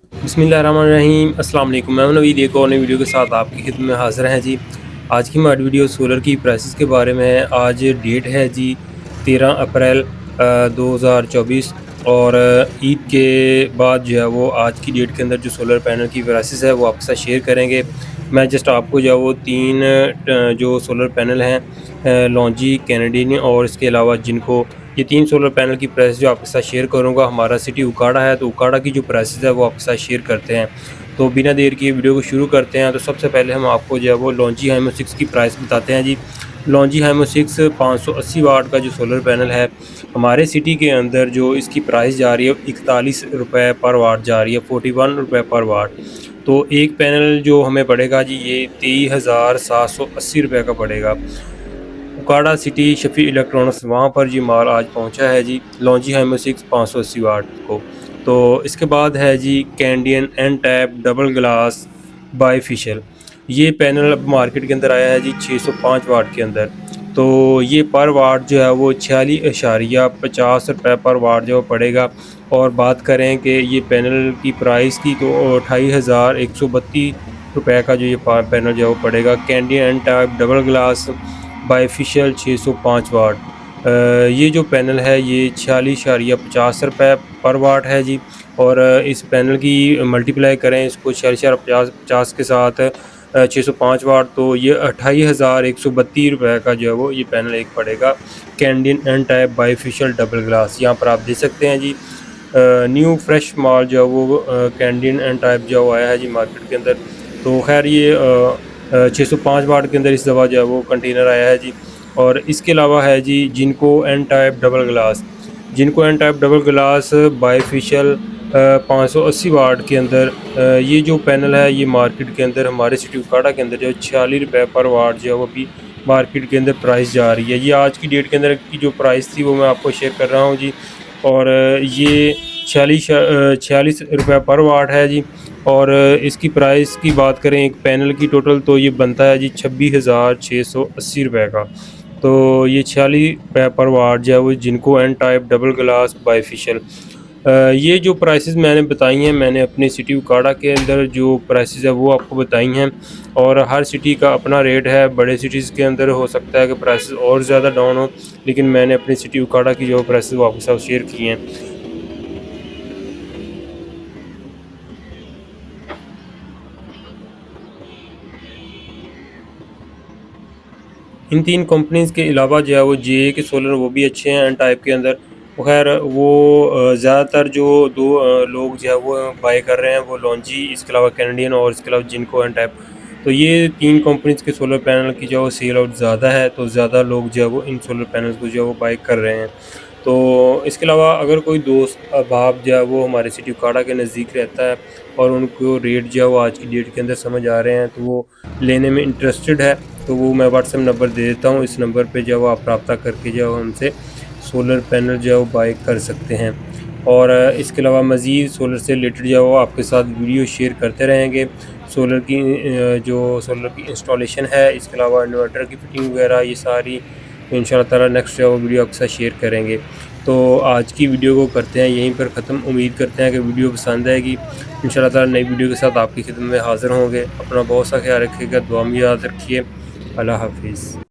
बिस्मिल्लाहिर्रहमानिर्रहीम अस्सलाम वालेकुम। मैं हूं नवीद, एक और नई वीडियो के साथ आपकी खिदमत में हाज़िर हैं जी। आज की हमारी वीडियो सोलर की प्राइसेस के बारे में है। आज डेट है जी 13 अप्रैल 2024 और ईद के बाद जो है वो आज की डेट के अंदर जो सोलर पैनल की प्राइसेस है वो आपके साथ शेयर करेंगे। मैं जस्ट आपको जो है वो 3 जो सोलर पैनल हैं लॉन्जी, कैनेडियन और इसके अलावा जिनको ये 3 सोलर पैनल की प्राइस जो आपके साथ शेयर करूँगा। हमारा सिटी उकाड़ा है, तो उकाड़ा की जो प्राइसेस है वो आपके साथ शेयर करते हैं। तो बिना देर किए वीडियो को शुरू करते हैं। तो सबसे पहले हम आपको जो है वो लॉन्जी हाइमो 6 की प्राइस बताते हैं जी। लॉन्जी हाइमो 6 580 वाट का जो सोलर पैनल है, हमारे सिटी के अंदर जो इसकी प्राइस जा रही है 41 रुपये पर वाट जा रही है, 41 रुपये पर वाट। तो एक पैनल जो हमें पड़ेगा जी ये 23,780 रुपये का पड़ेगा। उकाड़ा सिटी शफ़ी इलेक्ट्रॉनिक्स वहाँ पर जी माल आज पहुँचा है जी लॉन्जी हाइमो 6 580 वाट को। तो इसके बाद है जी Canadian N type double glass bifacial. ये पैनल अब मार्केट के अंदर आया है जी 605 वाट के अंदर। तो ये पर वाट जो है वो 46.50 रुपये पर वाट जो पड़ेगा। और बात करें कि ये पैनल की प्राइस की तो 28,132 रुपये का जो ये पैनल जो है वो पड़ेगा। Canadian N type double glass bifacial 605 watt. ये जो पैनल है ये 46.50 रुपये पर वाट है जी। और इस पैनल की मल्टीप्लाई करें इसको 46.50 के साथ 605 वाट, तो ये 28,132 रुपये का जो है वो ये पैनल एक पड़ेगा। Canadian N type bifacial double glass यहाँ पर आप देख सकते हैं जी। न्यू फ्रेश माल जो है वो कैंडियन एन टाइप जो आया है जी मार्केट के अंदर। तो खैर ये 605 वाट के अंदर इस दफ़ा जो है वो कंटेनर आया है जी। और इसके अलावा है जी Jinko N type double glass, Jinko N type double glass bifacial 580 watt के अंदर ये जो पैनल है ये मार्केट के अंदर हमारे सिटी उकाड़ा के अंदर जो 46 रुपये पर वाट जो है वो अभी मार्केट के अंदर प्राइस जा रही है। ये आज की डेट के अंदर की जो प्राइस थी वो मैं आपको शेयर कर रहा हूँ जी। और ये 46 रुपये पर वाट है जी। और इसकी प्राइस की बात करें एक पैनल की टोटल तो ये बनता है जी 26,680 रुपये का। तो ये 46 रुपये पर वाट जो है वो Jinko N type double glass bifacial. ये जो प्राइसेस मैंने बताई हैं मैंने अपनी सिटी उकाड़ा के अंदर जो प्राइसेस है वो आपको बताई हैं। और हर सिटी का अपना रेट है। बड़े सिटीज़ के अंदर हो सकता है कि प्राइसेस और ज़्यादा डाउन हो, लेकिन मैंने अपनी सिटी उकाड़ा की जो प्राइसेस वो आपके साथ शेयर की हैं। इन 3 कंपनीज़ के अलावा जो है वो जे के सोलर वो भी अच्छे हैं एन टाइप के अंदर। वो खैर वो ज़्यादातर जो 2 लोग जो है वो बाय कर रहे हैं वो लॉन्जी, इसके अलावा कैनेडियन और इसके अलावा जिनको एन टाइप। तो ये 3 कंपनीज़ के सोलर पैनल की जो सेल आउट ज़्यादा है, तो ज़्यादा लोग जो है वो इन सोलर पैनल्स को जो है वो बाय कर रहे हैं। तो इसके अलावा अगर कोई दोस्त अहबाब जो है वो हमारे सिटी उकाड़ा के नज़दीक रहता है और उनको रेट जो है वो आज की डेट के अंदर समझ आ रहे हैं, तो वो लेने में इंटरेस्टेड है, तो वो मैं व्हाट्सएप नंबर दे देता हूँ। इस नंबर पे जो है वो आप रब्ता करके जो है हमसे सोलर पैनल जो है वो बाय कर सकते हैं। और इसके अलावा मज़ीद सोलर से रिलेटेड जो है वो आपके साथ वीडियो शेयर करते रहेंगे। सोलर की जो सोलर की इंस्टॉलेशन है, इसके अलावा इन्वर्टर की फिटिंग वगैरह ये सारी इंशाल्लाह ताला नेक्स्ट जो है वो वीडियो आपके साथ शेयर करेंगे। तो आज की वीडियो को करते हैं यहीं पर ख़त्म। उम्मीद करते हैं कि वीडियो पसंद आएगी। इंशाल्लाह ताला नई वीडियो के साथ आपकी खिदमत में हाज़िर होंगे। अपना बहुत सा ख्याल रखिएगा, दुआ में याद रखिए। अल्लाह हाफ़िज़।